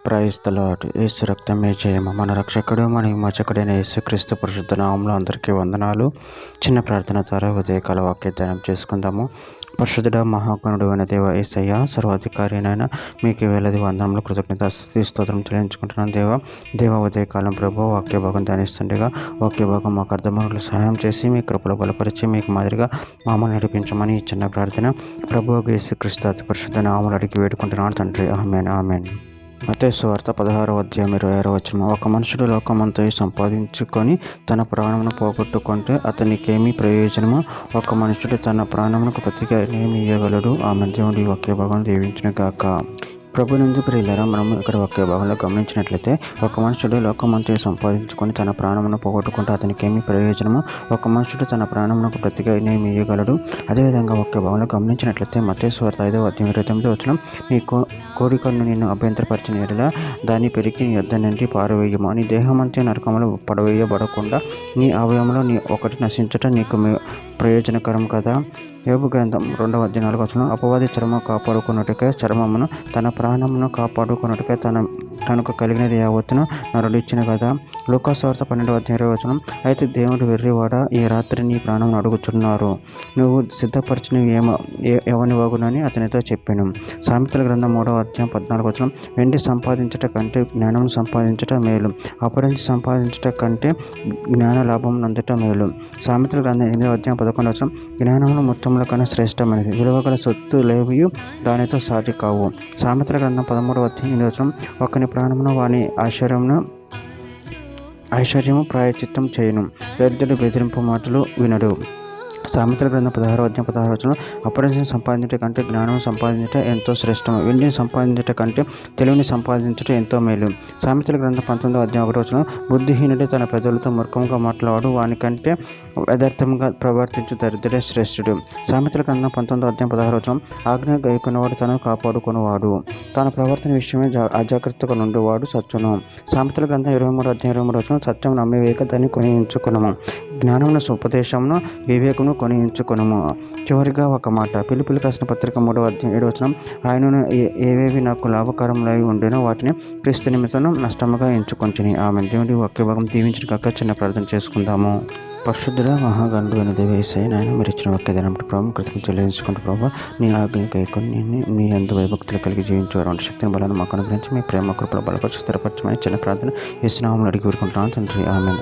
Praise the lord. యేసు రక్తమే జయము. మన రక్షకుడు మన విమోచకుడైన యేసుక్రీస్తు పరిశుద్ధ నామములో అందరికీ వందనాలు. చిన్న ప్రార్థన ద్వారా ఉదయకాల వాక్యధ్యానం చేసుకుందాము. పరిశుద్ధుడ మహాగణుడు అయిన దేవ యేసయ్య, సర్వాధికారి అయిన మీకు వేలది వందనములు కృతజ్ఞత స్తోత్రం చెల్లించుకుంటున్నాను. దేవ ఉదయకాలం ప్రభు వాక్య భాగం ధ్యానిస్తుండగా వాక్య భాగం మాకు అర్థమవులకు సహాయం చేసి మీ కృపలో బలపరిచి మీకు మాదిరిగా మామూలు నడిపించమని ఈ చిన్న ప్రార్థన ప్రభు యేసుక్రీస్తు అతి పరిశుద్ధ నామములు అడిగి వేడుకుంటున్నాను తండ్రి. ఆమేన్ ఆమేన్. మత్తయి సువార్త 16వ అధ్యాయం 26వ వచనం. ఒక మనుషుడు లోకమంతా సంపాదించుకొని తన ప్రాణమును పోగొట్టుకుంటే అతనికేమీ ప్రయోజనము? ఒక మనుషుడు తన ప్రాణమునకు ప్రతిగా ఏమి ఇయ్యగలడు? ఆమె దేవుడి వాక్య భాగం దీవించును గాక. ప్రభు నుండి ప్రియులారా, మనం ఇక్కడ ఒకే భాగంలో గమనించినట్లయితే ఒక మనుషుడు లోకమంతా సంపాదించుకొని తన ప్రాణమును పోగొట్టుకుంటే అతనికి ఏమి ప్రయోజనము? ఒక మనుషుడు తన ప్రాణమునకు ప్రతిగా ఏమి ఇయ్యగలడు? అదేవిధంగా ఒకే భాగంలో గమనించినట్లయితే మత్తయి సువార్త 5వ అధ్యాయం 29వ వచనం. నీ కోడికన్ను నిన్ను అభ్యంతరపరిచిన ఎడల దాన్ని పెరికి నీ యొద్ద నుండి పారవేయము. నీ దేహమంతా నరకములో పడవేయబడకుండా నీ అవయవంలో నీ ఒకటి నశించుట నీకు ప్రయోజనకరం కదా. యోబు గ్రంథం 2వ అధ్యాయం 4వ వచనం. అపవాది చర్మం కాపాడుకున్నట్టుకే చర్మమును తన ప్రాణమును కాపాడుకున్నట్టుకే తనకు కలిగినది యావత్తును నరుడు ఇచ్చిన కదా. లూకా సువార్త 12వ అధ్యాయం 20వ వచనం. అయితే దేవుడు వెర్రివాడ, ఈ రాత్రి నీ ప్రాణం అడుగుచున్నారు, నువ్వు సిద్ధపరిచినవి ఎవని వగునని అతనితో చెప్పాను. సామెతల గ్రంథం 3వ అధ్యాయం 14వ వచనం. వెండి సంపాదించుట కంటే జ్ఞానం సంపాదించుట మేలు, అపరించి సంపాదించుట కంటే జ్ఞాన లాభం నందుట మేలు. సామెతల గ్రంథం 8వ అధ్యాయం 11వ వచనం. జ్ఞానమును మొత్తముల కన్నా శ్రేష్టమైనది, విలువగల సొత్తు లేవియు దానితో సాటి కావు. సామెతల గ్రంథం 13వ అధ్యాయం 8వ వచనం. ఒకని ప్రాణమును వాని ఐశ్వర్యము ప్రాయచిత్తం చేయును, దరిద్రుడు బెదిరింపు మాటలు వినడు. సామెతల గ్రంథం 16వ అధ్యాయం 16వ వచనం. అపరిచిని సంపాదించుట కంటే జ్ఞానం సంపాదించుట ఎంతో శ్రేష్టము, వెండిని సంపాదించుట కంటే తెలివిని సంపాదించుట ఎంతో మేలు. సామెతల గ్రంథం 19వ అధ్యాయం 1వ వచనం. బుద్ధిహీనుడు తన పెదవులతో మూర్ఖంగా మాట్లాడు, వానికంటే యథార్థంగా ప్రవర్తించు దరిద్రుడే శ్రేష్ఠుడు. సామెతల గ్రంథం 19వ అధ్యాయం 16వ వచనం. ఆజ్ఞ గైకొన్నవాడు తనను కాపాడుకున్నవాడు, తన ప్రవర్తన విషయమే అజాగ్రత్తగా నుండివాడు సత్యును. సామెతల గ్రంథం 23వ అధ్యాయం 23వ వచనం. సత్యం నమ్మివేక దాన్ని కొనియించుకునము, జ్ఞానమును ఉపదేశమును వివేకమును కొనియించుకునము. చివరిగా ఒక మాట. ఫిలిప్పీయులకు రాసిన పత్రిక 3వ అధ్యాయం 7వ వచనం. ఆయనను ఏవేవి నాకు లాభకరములై ఉండేనో వాటిని క్రీస్తు నిమిత్తము నష్టముగా ఎంచుకొంటిని. ఆమె దేవుడి వాక్య భాగం దీవించిన కాక చిన్న ప్రార్థన చేసుకుందాము. పరిశుద్ధుడ మహాగణుడు అయిన దేవ యేసయ్య, నాయన మీరు ఇచ్చిన వాక్యదానం ప్రభావం కృతజ్ఞతలు చెల్లించుకుంటూ ప్రభావ నీ ఆజ్ఞలు కైకొని నీ యందు భయభక్తులు కలిగి జీవించేవారు శక్తిని బలాన్ని మాకు అనుగ్రహించి మీ ప్రేమ కృపలో బలపరిచి స్థిరపరచమని చిన్న ప్రార్థన యేసు నామములో అడిగి వేడుకుంటున్నాను తండ్రి. ఆమేన్.